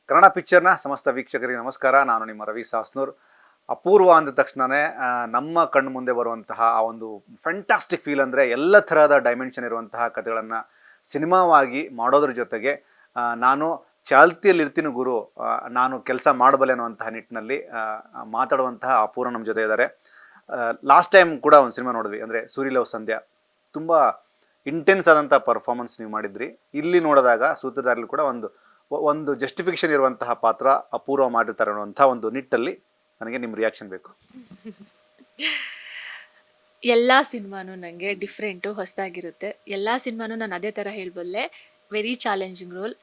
ಕನ್ನಡ ಪಿಕ್ಚರ್ನ ಸಮಸ್ತ ವೀಕ್ಷಕರಿಗೆ ನಮಸ್ಕಾರ. ನಾನು ನಿಮ್ಮ ರವಿ ಸಾಸ್ನೂರ್. ಅಪೂರ್ವ ಅಂದ ತಕ್ಷಣವೇ ನಮ್ಮ ಕಣ್ಣು ಮುಂದೆ ಬರುವಂತಹ ಆ ಒಂದು ಫ್ಯಾಂಟಾಸ್ಟಿಕ್ ಫೀಲ್ ಅಂದರೆ ಎಲ್ಲ ಥರದ ಡೈಮೆನ್ಷನ್ ಇರುವಂತಹ ಕಥೆಗಳನ್ನು ಸಿನಿಮಾವಾಗಿ ಮಾಡೋದ್ರ ಜೊತೆಗೆ ನಾನು ಚಾಲ್ತಿಯಲ್ಲಿರ್ತೀನಿ ಗುರು, ನಾನು ಕೆಲಸ ಮಾಡಬಲ್ಲೆ ಅನ್ನುವಂತಹ ನಿಟ್ಟಿನಲ್ಲಿ ಮಾತಾಡುವಂತಹ ಅಪೂರ್ವ ನಮ್ಮ ಜೊತೆ ಇದ್ದಾರೆ. ಲಾಸ್ಟ್ ಟೈಮ್ ಕೂಡ ಒಂದು ಸಿನಿಮಾ ನೋಡಿದ್ವಿ, ಅಂದರೆ ಸೂರ್ಯಲವ್ ಸಂಧ್ಯಾ. ತುಂಬ ಇಂಟೆನ್ಸ್ ಆದಂಥ ಪರ್ಫಾರ್ಮೆನ್ಸ್ ನೀವು ಮಾಡಿದ್ರಿ. ಇಲ್ಲಿ ನೋಡಿದಾಗ ಸೂತ್ರಧಾರಲ್ಲಿ ಕೂಡ ಒಂದು ಜಸ್ಟಿಫಿಕೇಶನ್ ಇರುವಂತಹ ಪಾತ್ರ ಅಪೂರ್ವ ಮಾಡಿರ್ತಾರೆ ಅನ್ನುವಂಥ ಒಂದು ನಿಟ್ಟಲ್ಲಿ ನನಗೆ ನಿಮ್ಮ ರಿಯಾಕ್ಷನ್ ಬೇಕು. ಎಲ್ಲ ಸಿನಿಮಾನು ನನಗೆ ಡಿಫ್ರೆಂಟು, ಹೊಸದಾಗಿರುತ್ತೆ. ಎಲ್ಲ ಸಿನಿಮಾನು ನಾನು ಅದೇ ಥರ ಹೇಳಬಲ್ಲೆ. Very challenging role.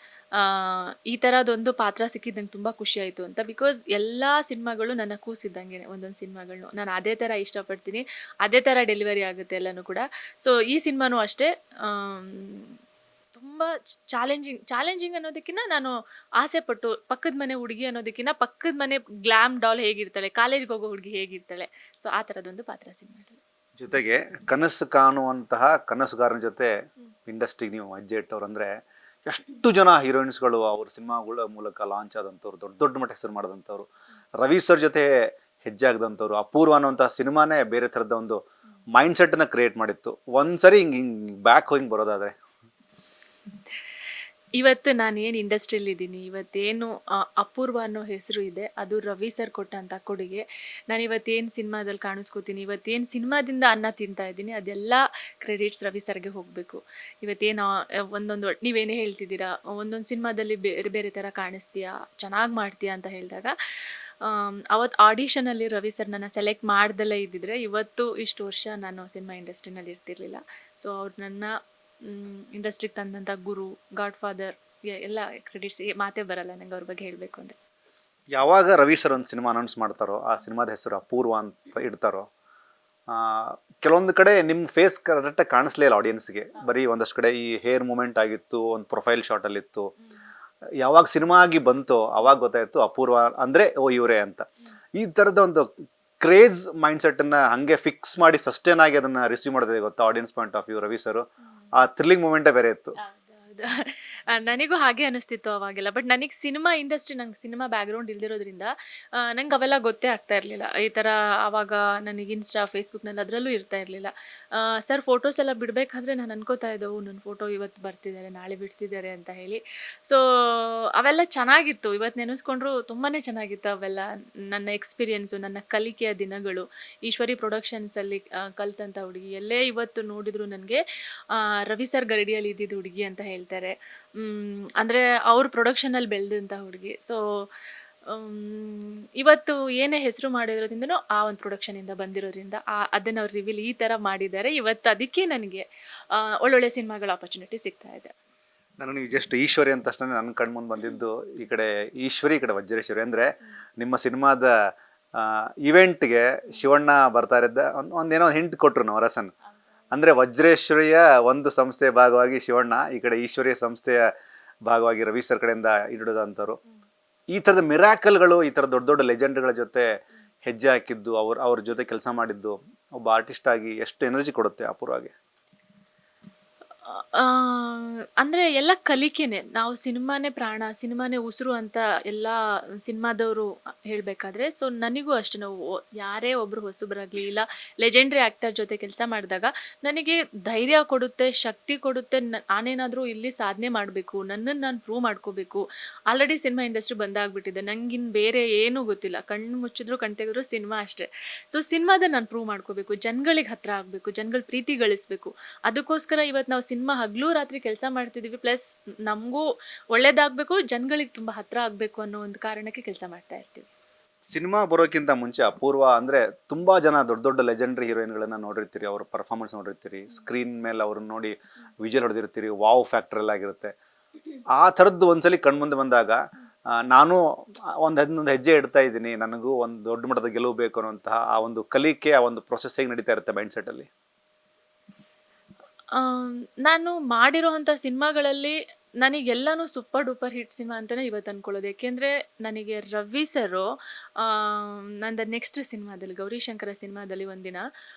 ಈ ಥರದೊಂದು ಪಾತ್ರ ಸಿಕ್ಕಿದ್ದು ನಂಗೆ ತುಂಬ ಖುಷಿ ಆಯಿತು ಅಂತ. ಬಿಕಾಸ್ ಎಲ್ಲ ಸಿನಿಮಾಗಳು ನನ್ನ ಕೂಸಿದ್ದಂಗೆ, ಒಂದೊಂದು ಸಿನಿಮಾಗಳನ್ನು ನಾನು ಅದೇ ಥರ ಇಷ್ಟಪಡ್ತೀನಿ, ಅದೇ ಥರ ಡೆಲಿವರಿ ಆಗುತ್ತೆ ಎಲ್ಲನೂ ಕೂಡ. ಸೊ ಈ ಸಿನಿಮಾನೂ ಅಷ್ಟೇ ತುಂಬ ಚಾಲೆಂಜಿಂಗ್ ಅನ್ನೋದಕ್ಕಿಂತ ನಾನು ಆಸೆ ಪಟ್ಟು ಪಕ್ಕದ ಮನೆ ಹುಡುಗಿ ಅನ್ನೋದಕ್ಕಿಂತ ಪಕ್ಕದ ಮನೆ ಗ್ಲಾಮ್ ಡಾಲ್ ಹೇಗಿರ್ತಾಳೆ, ಕಾಲೇಜ್ಗೆ ಹೋಗೋ ಹುಡುಗಿ ಹೇಗಿರ್ತಾಳೆ, ಸೊ ಆ ಥರದೊಂದು ಪಾತ್ರ ಸಿನಿಮಾದಲ್ಲಿ. ಜೊತೆಗೆ ಕನಸು ಕಾಣುವಂತಹ ಕನಸುಗಾರನ ಜೊತೆ ಇಂಡಸ್ಟ್ರಿಗೆ ನೀವು ಹೆಜ್ಜೆ ಇಟ್ಟವ್ರು. ಅಂದರೆ ಎಷ್ಟು ಜನ ಹೀರೋಯಿನ್ಸ್ಗಳು ಅವ್ರ ಸಿನಿಮಾಗಳ ಮೂಲಕ ಲಾಂಚ್ ಆದಂಥವ್ರು, ದೊಡ್ಡ ದೊಡ್ಡ ಮಟ್ಟ ಹೆಸರು ಮಾಡಿದಂಥವ್ರು, ರವಿ ಸರ್ ಜೊತೆ ಹೆಜ್ಜೆ ಆಗದಂಥವ್ರು. ಅಪೂರ್ವ ಅನ್ನುವಂಥ ಸಿನಿಮಾನೇ ಬೇರೆ ಥರದ ಒಂದು ಮೈಂಡ್ ಸೆಟ್ಟನ್ನು ಕ್ರಿಯೇಟ್ ಮಾಡಿತ್ತು. ಒಂದ್ಸರಿ ಹಿಂಗೆ ಬ್ಯಾಕ್ ಹೋಗಿ ಬರೋದಾದರೆ ಇವತ್ತು ನಾನು ಏನು ಇಂಡಸ್ಟ್ರಿಯಲ್ಲಿದ್ದೀನಿ, ಇವತ್ತೇನು ಅಪೂರ್ವ ಅನ್ನೋ ಹೆಸರು ಇದೆ, ಅದು ರವಿ ಸರ್ ಕೊಟ್ಟಂಥ ಕೊಡುಗೆ. ನಾನು ಇವತ್ತೇನು ಸಿನಿಮಾದಲ್ಲಿ ಕಾಣಿಸ್ಕೋತೀನಿ, ಇವತ್ತೇನು ಸಿನಿಮಾದಿಂದ ಅನ್ನ ತಿಂತಾ ಇದ್ದೀನಿ, ಅದೆಲ್ಲ ಕ್ರೆಡಿಟ್ಸ್ ರವಿ ಸರ್ಗೆ ಹೋಗಬೇಕು. ಇವತ್ತೇನು ಒಂದೊಂದು ನೀವೇನೇ ಹೇಳ್ತಿದ್ದೀರಾ, ಒಂದೊಂದು ಸಿನಿಮಾದಲ್ಲಿ ಬೇರೆ ಬೇರೆ ಥರ ಕಾಣಿಸ್ತೀಯಾ, ಚೆನ್ನಾಗಿ ಮಾಡ್ತೀಯಾ ಅಂತ ಹೇಳಿದಾಗ, ಅವತ್ತು ಆಡಿಷನಲ್ಲಿ ರವಿ ಸರ್ ನನ್ನ ಸೆಲೆಕ್ಟ್ ಮಾಡ್ದಲ್ಲೇ ಇದ್ದಿದ್ರೆ ಇವತ್ತು ಇಷ್ಟು ವರ್ಷ ನಾನು ಸಿನಿಮಾ ಇಂಡಸ್ಟ್ರಿನಲ್ಲಿ ಇರ್ತಿರ್ಲಿಲ್ಲ. ಸೊ ಅವ್ರು ನನ್ನ ಇಂಡಸ್ಟ್ರಿಗೆ ತಂದಂಥ ಗುರು, ಗಾಡ್ ಫಾದರ್, ಎಲ್ಲ ಕ್ರೆಡಿಟ್ಸ್ ಮಾತೇ ಬರಲ್ಲ ನಂಗೆ ಅವ್ರ ಬಗ್ಗೆ ಹೇಳಬೇಕು ಅಂದರೆ. ಯಾವಾಗ ರವಿ ಸರ್ ಒಂದು ಸಿನಿಮಾ ಅನೌನ್ಸ್ ಮಾಡ್ತಾರೋ, ಆ ಸಿನಿಮಾದ ಹೆಸರು ಅಪೂರ್ವ ಅಂತ ಇಡ್ತಾರೋ, ಕೆಲವೊಂದು ಕಡೆ ನಿಮ್ಮ ಫೇಸ್ ಕರೆಕ್ಟಾಗಿ ಕಾಣಿಸ್ಲೇ ಇಲ್ಲ ಆಡಿಯನ್ಸ್ಗೆ. ಬರೀ ಒಂದಷ್ಟು ಕಡೆ ಈ ಹೇರ್ ಮೂಮೆಂಟ್ ಆಗಿತ್ತು, ಒಂದು ಪ್ರೊಫೈಲ್ ಶಾಟಲ್ಲಿತ್ತು. ಯಾವಾಗ ಸಿನಿಮಾ ಆಗಿ ಬಂತೋ ಅವಾಗ ಗೊತ್ತಾಯಿತು ಅಪೂರ್ವ ಅಂದರೆ ಓ ಇವರೇ ಅಂತ. ಈ ಥರದ ಒಂದು ಕ್ರೇಜ್ ಮೈಂಡ್ಸೆಟ್ಟನ್ನು ಹಾಗೆ ಫಿಕ್ಸ್ ಮಾಡಿ ಸಸ್ಟೇನ್ ಆಗಿ ಅದನ್ನು ರಿಸೀವ್ ಮಾಡಿದೆ ಗೊತ್ತಾ audience point of view. Ravi sir ಆ ಥ್ರಿಲ್ಲಿಂಗ್ ಮೂಮೆಂಟೇ ಬೇರೆ ಇತ್ತು. ನನಗೂ ಹಾಗೆ ಅನಿಸ್ತಿತ್ತು ಅವಾಗೆಲ್ಲ. ಬಟ್ ನನಗೆ ಸಿನಿಮಾ ಇಂಡಸ್ಟ್ರಿ, ನಂಗೆ ಸಿನಿಮಾ ಬ್ಯಾಕ್ಗ್ರೌಂಡ್ ಇಲ್ದಿರೋದ್ರಿಂದ ನಂಗೆ ಅವೆಲ್ಲ ಗೊತ್ತೇ ಆಗ್ತಾ ಇರಲಿಲ್ಲ. ಈ ಥರ ಆವಾಗ ನನಗೆ ಇನ್ಸ್ಟಾ, ಫೇಸ್ಬುಕ್ನಲ್ಲಿ ಅದರಲ್ಲೂ ಇರ್ತಾ ಇರಲಿಲ್ಲ. ಸರ್ ಫೋಟೋಸ್ ಎಲ್ಲ ಬಿಡಬೇಕಾದ್ರೆ ನಾನು ಅನ್ಕೋತಾ ಇದ್ದವು, ನನ್ನ ಫೋಟೋ ಇವತ್ತು ಬರ್ತಿದ್ದಾರೆ, ನಾಳೆ ಬಿಡ್ತಿದ್ದಾರೆ ಅಂತ ಹೇಳಿ. ಸೊ ಅವೆಲ್ಲ ಚೆನ್ನಾಗಿತ್ತು, ಇವತ್ತು ನೆನೆಸ್ಕೊಂಡ್ರು ತುಂಬಾ ಚೆನ್ನಾಗಿತ್ತು ಅವೆಲ್ಲ. ನನ್ನ ಎಕ್ಸ್ಪೀರಿಯೆನ್ಸು, ನನ್ನ ಕಲಿಕೆಯ ದಿನಗಳು, ಈಶ್ವರಿ ಪ್ರೊಡಕ್ಷನ್ಸಲ್ಲಿ ಕಲ್ತಂಥ ಹುಡುಗಿ. ಎಲ್ಲೇ ಇವತ್ತು ನೋಡಿದ್ರು ನನಗೆ ರವಿ ಸರ್ ಗರಡಿಯಲ್ಲಿ ಇದ್ದಿದ್ದು ಹುಡುಗಿ ಅಂತ ಹೇಳ್ತಾರೆ. ಅಂದರೆ ಅವ್ರ ಪ್ರೊಡಕ್ಷನಲ್ಲಿ ಬೆಳೆದಂಥ ಹುಡುಗಿ. ಸೊ ಇವತ್ತು ಏನೇ ಹೆಸರು ಮಾಡಿರೋದ್ರಿಂದನೂ ಆ ಒಂದು ಪ್ರೊಡಕ್ಷನಿಂದ ಬಂದಿರೋದ್ರಿಂದ ಅದನ್ನು ಅವ್ರು ರಿವೀಲ್ ಈ ಥರ ಮಾಡಿದ್ದಾರೆ. ಇವತ್ತು ಅದಕ್ಕೆ ನನಗೆ ಒಳ್ಳೊಳ್ಳೆ ಸಿನಿಮಾಗಳ ಆಪರ್ಚುನಿಟಿ ಸಿಗ್ತಾ ಇದೆ. ನಾನು ನೀವು ಜಸ್ಟ್ ಈಶ್ವರಿ ಅಂತ ತಕ್ಷಣ ನನ್ನ ಕಣ್ಮುಂದೆ ಬಂದಿದ್ದು ಈ ಕಡೆ ಈಶ್ವರಿ, ಈ ಕಡೆ ವಜ್ರೇಶ್ವರಿ. ಅಂದರೆ ನಿಮ್ಮ ಸಿನಿಮಾದ ಇವೆಂಟ್ಗೆ ಶಿವಣ್ಣ ಬರ್ತಾ ಇದ್ದ ಒಂದೇನೋ ಹಿಂಟ್ ಕೊಟ್ಟರು ನವರಸನ್. ಅಂದರೆ ವಜ್ರೇಶ್ವರಿಯ ಒಂದು ಸಂಸ್ಥೆಯ ಭಾಗವಾಗಿ ಶಿವಣ್ಣ, ಈ ಕಡೆ ಈಶ್ವರಿಯ ಸಂಸ್ಥೆಯ ಭಾಗವಾಗಿ ರವಿ ಸರ್ ಕಡೆಯಿಂದ ಇಡೋದಂಥವ್ರು. ಈ ಥರದ ಮಿರಾಕಲ್ಗಳು, ಈ ಥರ ದೊಡ್ಡ ದೊಡ್ಡ ಲೆಜೆಂಡ್ಗಳ ಜೊತೆ ಹೆಜ್ಜೆ ಹಾಕಿದ್ದು, ಅವ್ರ ಜೊತೆ ಕೆಲಸ ಮಾಡಿದ್ದು ಒಬ್ಬ ಆರ್ಟಿಸ್ಟ್ ಆಗಿ ಎಷ್ಟು ಎನರ್ಜಿ ಕೊಡುತ್ತೆ ಅಪೂರ್ವಗೆ. ಅಂದರೆ ಎಲ್ಲ ಕಲಿಕೆನೆ. ನಾವು ಸಿನಿಮಾನೇ ಪ್ರಾಣ, ಸಿನಿಮಾನೇ ಉಸಿರು ಅಂತ ಎಲ್ಲ ಸಿನಿಮಾದವರು ಹೇಳಬೇಕಾದ್ರೆ, ಸೊ ನನಗೂ ಅಷ್ಟೇ. ನಾವು ಯಾರೇ ಒಬ್ಬರು ಹೊಸಬರಾಗಲಿ ಇಲ್ಲ ಲೆಜೆಂಡ್ರಿ ಆ್ಯಕ್ಟರ್ ಜೊತೆ ಕೆಲಸ ಮಾಡಿದಾಗ ನನಗೆ ಧೈರ್ಯ ಕೊಡುತ್ತೆ, ಶಕ್ತಿ ಕೊಡುತ್ತೆ. ನಾನೇನಾದರೂ ಇಲ್ಲಿ ಸಾಧನೆ ಮಾಡಬೇಕು, ನನ್ನನ್ನು ನಾನು ಪ್ರೂವ್ ಮಾಡ್ಕೋಬೇಕು. ಆಲ್ರೆಡಿ ಸಿನಿಮಾ ಇಂಡಸ್ಟ್ರಿ ಬಂದಾಗ್ಬಿಟ್ಟಿದೆ, ನನಗಿನ್ನು ಬೇರೆ ಏನೂ ಗೊತ್ತಿಲ್ಲ. ಕಣ್ಣು ಮುಚ್ಚಿದ್ರು ಕಣ್ ತೆಗೆದ್ರು ಸಿನಿಮಾ ಅಷ್ಟೇ. ಸೊ ಸಿನಿಮಾದ ನಾನು ಪ್ರೂವ್ ಮಾಡ್ಕೋಬೇಕು, ಜನಗಳಿಗೆ ಹತ್ರ ಆಗಬೇಕು, ಜನಗಳ ಪ್ರೀತಿ ಗಳಿಸ್ಬೇಕು. ಅದಕ್ಕೋಸ್ಕರ ಇವತ್ತು ನಾವು ಸಿನಿಮಾ ಹಗಲು ರಾತ್ರಿ ಕೆಲಸ ಮಾಡ್ತಿದ್ದೀವಿ. ಪ್ಲಸ್ ನಮಗೂ ಒಳ್ಳೇದಾಗಬೇಕು, ಜನಗಳಿಗೆ ತುಂಬ ಹತ್ರ ಆಗಬೇಕು ಅನ್ನೋ ಒಂದು ಕಾರಣಕ್ಕೆ ಕೆಲಸ ಮಾಡ್ತಾ ಇರ್ತೀವಿ. ಸಿನಿಮಾ ಬರೋಕ್ಕಿಂತ ಮುಂಚೆ ಅಪೂರ್ವ ಅಂದರೆ ತುಂಬ ಜನ ದೊಡ್ಡ ದೊಡ್ಡ ಲೆಜೆಂಡ್ರಿ ಹೀರೋಯಿನ್ಗಳನ್ನು ನೋಡಿರ್ತೀರಿ, ಅವ್ರ ಪರ್ಫಾರ್ಮೆನ್ಸ್ ನೋಡಿರ್ತೀರಿ, ಸ್ಕ್ರೀನ್ ಮೇಲೆ ಅವ್ರನ್ನ ನೋಡಿ ವಿಜುವಲ್ ಹೊಡೆದಿರ್ತೀರಿ, ವಾವ್ ಫ್ಯಾಕ್ಟರ್ ಎಲ್ಲ ಆಗಿರುತ್ತೆ. ಆ ಥರದ್ದು ಒಂದ್ಸಲಿ ಕಣ್ಮುಂದೆ ಬಂದಾಗ ನಾನು ಒಂದು ಹೆಜ್ಜೆ ಇಡ್ತಾ ಇದ್ದೀನಿ, ನನಗೂ ಒಂದು ದೊಡ್ಡ ಮಟ್ಟದ ಗೆಲುವು ಬೇಕು ಅನ್ನೋಂತಹ ಆ ಒಂದು ಕಲಿಕೆ, ಆ ಒಂದು ಪ್ರೊಸೆಸ್ ಹೇಗೆ ನಡೀತಾ ಇರುತ್ತೆ ಮೈಂಡ್ ಸೆಟ್ಟಲ್ಲಿ? ನಾನು ಮಾಡಿರೋವಂಥ ಸಿನಿಮಾಗಳಲ್ಲಿ ನನಗೆಲ್ಲನೂ ಸೂಪರ್ ಡೂಪರ್ ಹಿಟ್ ಸಿನಿಮಾ ಅಂತಲೇ ಇವತ್ತು ಅಂದ್ಕೊಳ್ಳೋದು. ಏಕೆಂದರೆ ನನಗೆ ರವಿ ಸರು ನಂದು ನೆಕ್ಸ್ಟ್ ಸಿನಿಮಾದಲ್ಲಿ, ಗೌರಿಶಂಕರ ಸಿನಿಮಾದಲ್ಲಿ ಒಂದಿನ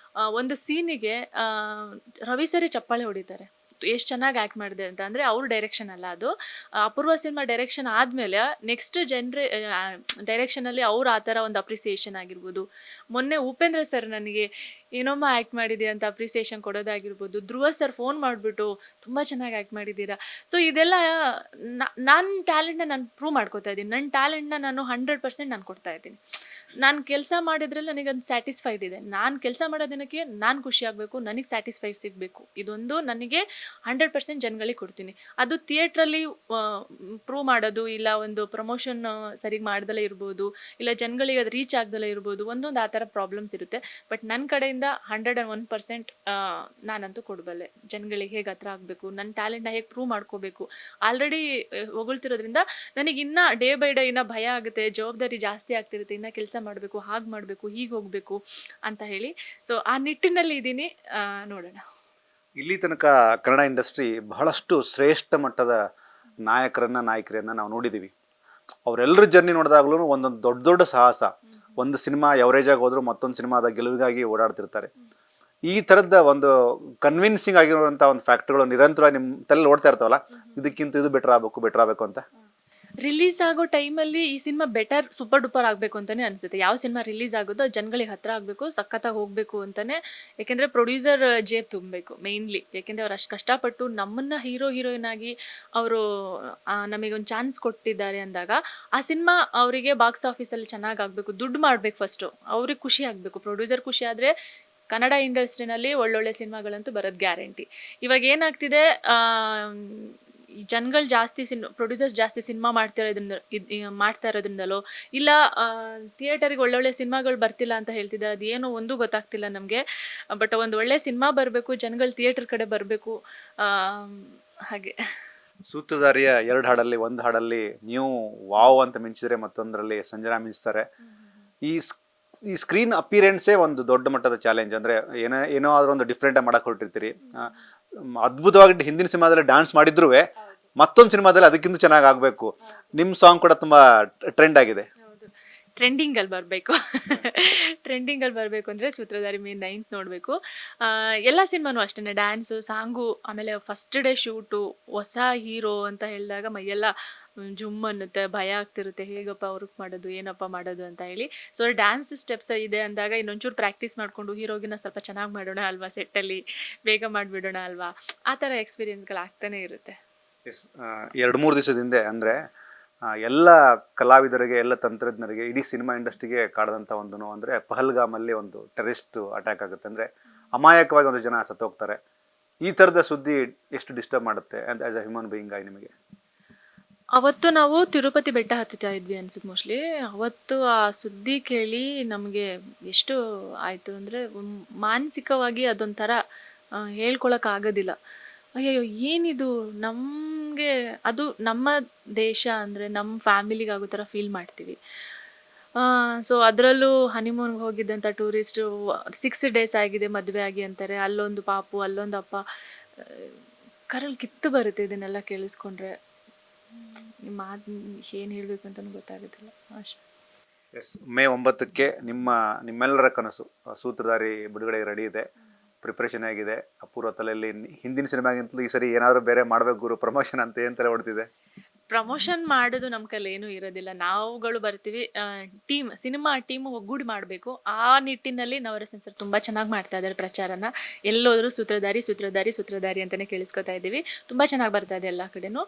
ಒಂದು ಸೀನಿಗೆ ರವಿ ಸರೇ ಚಪ್ಪಾಳೆ ಹೊಡಿತಾರೆ. ಎಷ್ಟು ಚೆನ್ನಾಗಿ ಆ್ಯಕ್ಟ್ ಮಾಡಿದೆ ಅಂತ. ಅಂದರೆ ಅವ್ರ ಡೈರೆಕ್ಷನ್ ಅಲ್ಲ ಅದು, ಅಪೂರ್ವ ಸಿನಿಮಾ ಡೈರೆಕ್ಷನ್ ಆದಮೇಲೆ ನೆಕ್ಸ್ಟ್ ಡೈರೆಕ್ಷನಲ್ಲಿ ಅವ್ರು ಆ ಥರ ಒಂದು ಅಪ್ರಿಸಿಯೇಷನ್ ಆಗಿರ್ಬೋದು. ಮೊನ್ನೆ ಉಪೇಂದ್ರ ಸರ್ ನನಗೆ ಏನಮ್ಮ ಆ್ಯಕ್ಟ್ ಮಾಡಿದೆ ಅಂತ ಅಪ್ರಿಸಿಯೇಷನ್ ಕೊಡೋದಾಗಿರ್ಬೋದು. ಧ್ರುವ ಸರ್ ಫೋನ್ ಮಾಡಿಬಿಟ್ಟು ತುಂಬ ಚೆನ್ನಾಗಿ ಆ್ಯಕ್ಟ್ ಮಾಡಿದ್ದೀರಾ. ಸೊ ಇದೆಲ್ಲ ನನ್ನ ಟ್ಯಾಲೆಂಟ್ನ ನಾನು ಪ್ರೂವ್ ಮಾಡ್ಕೋತಾ ಇದ್ದೀನಿ. ನನ್ನ ಟ್ಯಾಲೆಂಟ್ನ ನಾನು 100% ನಾನು ಕೊಡ್ತಾ ಇದ್ದೀನಿ. ನಾನು ಕೆಲಸ ಮಾಡಿದ್ರಲ್ಲಿ ನನಗೆ ಅದು ಸ್ಯಾಟಿಸ್ಫೈಡ್ ಇದೆ. ನಾನು ಕೆಲಸ ಮಾಡೋದಕ್ಕೆ ನಾನು ಖುಷಿ ಆಗಬೇಕು, ನನಗೆ ಸ್ಯಾಟಿಸ್ಫೈಡ್ ಸಿಗಬೇಕು. ಇದೊಂದು ನನಗೆ 100% ಜನಗಳಿಗೆ ಕೊಡ್ತೀನಿ. ಅದು ಥಿಯೇಟ್ರಲ್ಲಿ ಪ್ರೂವ್ ಮಾಡೋದು, ಇಲ್ಲ ಒಂದು ಪ್ರಮೋಷನ್ ಸರಿಗೆ ಮಾಡ್ದಲೇ ಇರ್ಬೋದು, ಇಲ್ಲ ಜನಗಳಿಗೆ ಅದು ರೀಚ್ ಆಗ್ದಲೇ ಇರ್ಬೋದು, ಒಂದೊಂದು ಆ ಥರ ಪ್ರಾಬ್ಲಮ್ಸ್ ಇರುತ್ತೆ. ಬಟ್ ನನ್ನ ಕಡೆಯಿಂದ 101% ನಾನಂತೂ ಕೊಡಬಲ್ಲೆ. ಜನಗಳಿಗೆ ಹೇಗೆ ಹತ್ರ ಆಗಬೇಕು, ನನ್ನ ಟ್ಯಾಲೆಂಟ್ನ ಹೇಗೆ ಪ್ರೂವ್ ಮಾಡ್ಕೋಬೇಕು. ಆಲ್ರೆಡಿ ಹೊಗಳ್ತಿರೋದ್ರಿಂದ ನನಗೆ ಇನ್ನೂ ಡೇ ಬೈ ಡೇ ಇನ್ನೂ ಭಯ ಆಗುತ್ತೆ, ಜವಾಬ್ದಾರಿ ಜಾಸ್ತಿ ಆಗ್ತಿರುತ್ತೆ, ಇನ್ನೂ ಕೆಲಸ ಮಾಡಬೇಕು, ಹಾಗೆ ಮಾಡಬೇಕು, ಹೀಗೆ ಹೋಗಬೇಕು ಅಂತ ಹೇಳಿ. ಸೊ ಆ ನಿಟ್ಟಿನಲ್ಲಿ ಇದ್ದೀನಿ. ನೋಡೋಣ. ಇಲ್ಲಿ ತನಕ ಕನ್ನಡ ಇಂಡಸ್ಟ್ರಿ ಬಹಳಷ್ಟು ಶ್ರೇಷ್ಠ ಮಟ್ಟದ ನಾಯಕರನ್ನ ನಾವು ನೋಡಿದ್ದೀವಿ. ಅವರೆಲ್ಲರ ಜರ್ನಿ ನೋಡಿದಾಗ್ಲೂ ಒಂದೊಂದು ದೊಡ್ಡ ದೊಡ್ಡ ಸಾಹಸ. ಒಂದು ಸಿನಿಮಾ ಎವರೇಜಾಗಿ ಹೋದ್ರು ಮತ್ತೊಂದು ಸಿನಿಮಾದ ಗೆಲುವಿಗಾಗಿ ಓಡಾಡ್ತಿರ್ತಾರೆ. ಈ ಥರದ ಒಂದು ಕನ್ವಿನ್ಸಿಂಗ್ ಆಗಿರುವಂಥ ಒಂದು ಫ್ಯಾಕ್ಟ್ರಿಗಳು ನಿರಂತರವಾಗಿ ನಿಮ್ಮ ತಲೆ ಓಡ್ತಾ ಇರ್ತಾವಲ್ಲ, ಇದಕ್ಕಿಂತ ಇದು ಬೆಟರ್ ಆಗಬೇಕು ಅಂತ. ರಿಲೀಸ್ ಆಗೋ ಟೈಮಲ್ಲಿ ಈ ಸಿನಿಮಾ ಬೆಟರ್ ಸೂಪರ್ ಡೂಪರ್ ಆಗಬೇಕು ಅಂತಲೇ ಅನಿಸುತ್ತೆ. ಯಾವ ಸಿನಿಮಾ ರಿಲೀಸ್ ಆಗೋದು ಅದು ಜನಗಳಿಗೆ ಹತ್ರ ಆಗಬೇಕು, ಸಖತ್ತಾಗಿ ಹೋಗಬೇಕು ಅಂತಲೇ. ಯಾಕೆಂದರೆ ಪ್ರೊಡ್ಯೂಸರ್ ಜೇಬ್ ತುಂಬಬೇಕು ಮೇಯ್ನ್ಲಿ. ಯಾಕೆಂದರೆ ಅವ್ರು ಅಷ್ಟು ಕಷ್ಟಪಟ್ಟು ನಮ್ಮನ್ನು ಹೀರೋಯಿನ್ ಆಗಿ ಅವರು ನಮಗೊಂದು ಚಾನ್ಸ್ ಕೊಟ್ಟಿದ್ದಾರೆ ಅಂದಾಗ ಆ ಸಿನಿಮಾ ಅವರಿಗೆ ಬಾಕ್ಸ್ ಆಫೀಸಲ್ಲಿ ಚೆನ್ನಾಗಿ ಆಗಬೇಕು, ದುಡ್ಡು ಮಾಡಬೇಕು. ಫಸ್ಟು ಅವ್ರಿಗೆ ಖುಷಿ ಆಗಬೇಕು. ಪ್ರೊಡ್ಯೂಸರ್ ಖುಷಿ ಆದರೆ ಕನ್ನಡ ಇಂಡಸ್ಟ್ರಿನಲ್ಲಿ ಒಳ್ಳೊಳ್ಳೆ ಸಿನಿಮಾಗಳಂತೂ ಬರೋದು ಗ್ಯಾರಂಟಿ. ಇವಾಗ ಏನಾಗ್ತಿದೆ, ಈ ಜನಗಳು ಜಾಸ್ತಿ ಪ್ರೊಡ್ಯೂಸರ್ಸ್ ಜಾಸ್ತಿ ಸಿನಿಮಾ ಮಾಡ್ತಾ ಇರೋದ್ರಿಂದಲೋ ಇಲ್ಲ ಥಿಯೇಟರಿಗೆ ಒಳ್ಳೊಳ್ಳೆ ಸಿನಿಮಾಗಳು ಬರ್ತಿಲ್ಲ ಅಂತ ಹೇಳ್ತಿದ್ದಾರೆ. ಅದು ಏನೋ ಒಂದು ಗೊತ್ತಾಗ್ತಿಲ್ಲ ನಮಗೆ. ಬಟ್ ಒಂದು ಒಳ್ಳೆ ಸಿನಿಮಾ ಬರಬೇಕು, ಜನಗಳು ಥಿಯೇಟರ್ ಕಡೆ ಬರಬೇಕು. ಹಾಗೆ ಸೂತ್ರಧಾರಿಯ 2 ಹಾಡಲ್ಲಿ 1 ಹಾಡಲ್ಲಿ ನೀವು ವಾವ್ ಅಂತ ಮಿಂಚಿದ್ರೆ, ಮತ್ತೊಂದರಲ್ಲಿ ಸಂಜನಾ ಮಿಂಚ್ತಾರೆ. ಈ ಸ್ಕ್ರೀನ್ ಅಪಿಯರೆನ್ಸೇ ಒಂದು ದೊಡ್ಡ ಮಟ್ಟದ ಚಾಲೆಂಜ್. ಅಂದರೆ ಏನೋ ಆದ್ರೂ ಒಂದು ಡಿಫ್ರೆಂಟಾಗಿ ಮಾಡಕ್ಕೆ ಹೊರಟಿರ್ತೀರಿ. ಅದ್ಭುತವಾಗಿ ಹಿಂದಿನ ಸಿನಿಮಾದಲ್ಲಿ ಡ್ಯಾನ್ಸ್ ಮಾಡಿದ್ರು ಮತ್ತೊಂದು ಸಿನಿಮಾದಲ್ಲಿ ಅದಕ್ಕಿಂತ ಚೆನ್ನಾಗಿ ಆಗಬೇಕು. ನಿಮ್ಮ ಸಾಂಗ್ ಕೂಡ ತುಂಬ ಟ್ರೆಂಡ್ ಆಗಿದೆ. ಟ್ರೆಂಡಿಂಗಲ್ಲಿ ಬರಬೇಕು ಅಂದರೆ ಸೂತ್ರಧಾರಿ ಮೇ 9th ನೋಡಬೇಕು. ಎಲ್ಲ ಸಿನಿಮಾನೂ ಅಷ್ಟೇ, ಡ್ಯಾನ್ಸು, ಸಾಂಗು, ಆಮೇಲೆ ಫಸ್ಟ್ ಡೇ ಶೂಟು, ಹೊಸ ಹೀರೋ ಅಂತ ಹೇಳಿದಾಗ ಮೈಯೆಲ್ಲ ಜುಮ್ ಅನ್ನುತ್ತೆ, ಭಯ ಆಗ್ತಿರುತ್ತೆ, ಹೇಗಪ್ಪ ಅವ್ರಿಗೆ ಮಾಡೋದು, ಏನಪ್ಪ ಮಾಡೋದು ಅಂತ ಹೇಳಿ. ಸೊ ಡ್ಯಾನ್ಸ್ ಸ್ಟೆಪ್ಸ್ ಇದೆ ಅಂದಾಗ ಇನ್ನೊಂಚೂರು ಪ್ರಾಕ್ಟೀಸ್ ಮಾಡಿಕೊಂಡು ಹೀರೋಗಿನ ಸ್ವಲ್ಪ ಚೆನ್ನಾಗಿ ಮಾಡೋಣ ಅಲ್ವಾ, ಸೆಟ್ಟಲ್ಲಿ ಬೇಗ ಮಾಡಿಬಿಡೋಣ ಅಲ್ವಾ, ಆ ಥರ ಎಕ್ಸ್ಪೀರಿಯನ್ಸ್ಗಳು ಆಗ್ತಾನೆ ಇರುತ್ತೆ. 2-3 ದಿವಸದಿಂದ ಅಂದರೆ ಎಲ್ಲ ಕಲಾವಿದರಿಗೆ, ಎಲ್ಲ ತಂತ್ರಜ್ಞರಿಗೆ, ಇಡೀ ಸಿನಿಮಾ ಇಂಡಸ್ಟ್ರಿಗೆ ಕಾಡದಂಥ ಒಂದು ಅಂದರೆ ಪಹಲ್ಗಾಮಲ್ಲಿ ಒಂದು ಟೆರರಿಸ್ಟ್ ಅಟ್ಯಾಕ್ ಆಗುತ್ತೆ. ಅಂದರೆ ಅಮಾಯಕವಾಗಿ ಒಂದು ಜನ ಸತ್ತೋಗ್ತಾರೆ. ಈ ಥರದ ಸುದ್ದಿ ಎಷ್ಟು ಡಿಸ್ಟರ್ಬ್ ಮಾಡುತ್ತೆ ಆ್ಯಸ್ ಅ ಹ್ಯೂಮನ್ ಬೀಯಿಂಗ್ ಆಗಿ ನಿಮಗೆ? ಅವತ್ತು ನಾವು ತಿರುಪತಿ ಬೆಟ್ಟ ಹತ್ತುತ್ತಾ ಇದ್ವಿ ಅನ್ಸುತ್ತೆ ಮೋಸ್ಟ್ಲಿ. ಅವತ್ತು ಆ ಸುದ್ದಿ ಕೇಳಿ ನಮಗೆ ಎಷ್ಟು ಆಯಿತು ಅಂದರೆ, ಮಾನಸಿಕವಾಗಿ ಅದೊಂಥರ ಹೇಳ್ಕೊಳಕ್ಕಾಗೋದಿಲ್ಲ. ಅಯ್ಯಯ್ಯೋ ಏನಿದು, ನಮಗೆ ಅದು ನಮ್ಮ ದೇಶ ಅಂದರೆ ನಮ್ಮ ಫ್ಯಾಮಿಲಿಗೆ ಆಗೋ ಥರ ಫೀಲ್ ಮಾಡ್ತೀವಿ. ಸೊ ಅದರಲ್ಲೂ ಹನಿಮೂನ್ಗೆ ಹೋಗಿದ್ದಂಥ ಟೂರಿಸ್ಟು 6 days ಆಗಿದೆ ಮದುವೆ ಆಗಿ ಅಂತಾರೆ. ಅಲ್ಲೊಂದು ಪಾಪು, ಅಲ್ಲೊಂದು ಅಪ್ಪ, ಕರಲ್ಲಿ ಕಿತ್ತು ಬರುತ್ತೆ ಇದನ್ನೆಲ್ಲ ಕೇಳಿಸ್ಕೊಂಡ್ರೆ. ಮಾತು ಏನು ಹೇಳಬೇಕು ಅಂತಲೂ ಗೊತ್ತಾಗೋದಿಲ್ಲ ಅಷ್ಟೇ. ಮೇ 9ಕ್ಕೆ ನಿಮ್ಮೆಲ್ಲರ ಕನಸು ಸೂತ್ರಧಾರಿ ಬಿಡುಗಡೆ ರೆಡಿ ಇದೆ, ಪ್ರಿಪ್ರೇಷನ್ ಆಗಿದೆ. ಅಪೂರ್ವ ತಲೆಯಲ್ಲಿ ಹಿಂದಿನ ಸಿನಿಮಾಗಿಂತಲೂ ಈ ಸರಿ ಏನಾದರೂ ಬೇರೆ ಮಾಡಬೇಕು ಗುರು, ಪ್ರಮೋಷನ್ ಅಂತ ಏನು ತಲೆ ಹೊಡ್ತಿದೆ? ಪ್ರಮೋಷನ್ ಮಾಡೋದು ನಮ್ಮ ಕೈಲಿ ಏನೂ ಇರೋದಿಲ್ಲ. ನಾವುಗಳು ಬರ್ತೀವಿ, ಸಿನಿಮಾ ಟೀಮು ಒಗ್ಗೂಡಿ ಮಾಡಬೇಕು. ಆ ನಿಟ್ಟಿನಲ್ಲಿ ನವರಸನ್ ಸರ್ ತುಂಬ ಚೆನ್ನಾಗಿ ಮಾಡ್ತಾ ಇದ್ದಾರೆ ಪ್ರಚಾರನ. ಎಲ್ಲೋದ್ರೂ ಸೂತ್ರಧಾರಿ ಅಂತಲೇ ಕೇಳಿಸ್ಕೊತಾ ಇದ್ದೀವಿ. ತುಂಬ ಚೆನ್ನಾಗಿ ಬರ್ತಾ ಇದೆ ಎಲ್ಲ ಕಡೆನೂ.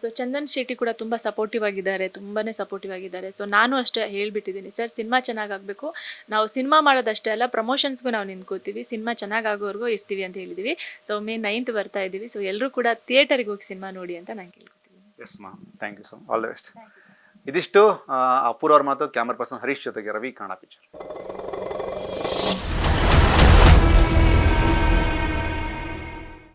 ಸೊ ಚಂದನ್ ಶೆಟ್ಟಿ ಕೂಡ ತುಂಬ ಸಪೋರ್ಟಿವ್ ಆಗಿದ್ದಾರೆ, ತುಂಬಾ ಸಪೋರ್ಟಿವ್ ಆಗಿದ್ದಾರೆ. ಸೊ ನಾನು ಅಷ್ಟೇ ಹೇಳ್ಬಿಟ್ಟಿದ್ದೀನಿ, ಸರ್ ಸಿನಿಮಾ ಚೆನ್ನಾಗಾಗಬೇಕು, ನಾವು ಸಿನಿಮಾ ಮಾಡೋದಷ್ಟೇ ಅಲ್ಲ, ಪ್ರಮೋಷನ್ಸ್ಗೂ ನಾವು ನಿಂತ್ಕೋತೀವಿ, ಸಿನಿಮಾ ಚೆನ್ನಾಗಾಗೋವರೆಗೂ ಇರ್ತೀವಿ ಅಂತ ಹೇಳಿದ್ದೀವಿ. ಸೊ ಮೇ 9th ಬರ್ತಾ ಇದ್ದೀವಿ. ಸೊ ಎಲ್ಲರೂ ಕೂಡ ಥಿಯೇಟರಿಗೆ ಹೋಗಿ ಸಿನಿಮಾ ನೋಡಿ ಅಂತ ನಾನು ಕೇಳ್ಕೊತೀನಿ. Yes ma'am, thank you so much, all the best. ಇದಿಷ್ಟು ಅಪೂರ್ವ ಅವ್ರ ಮಾತು. ಕ್ಯಾಮರಾ ಪರ್ಸನ್ ಹರೀಶ್ ಜೊತೆಗೆ ರವಿ, ಕನ್ನಡ ಪಿಕ್ಚರ್.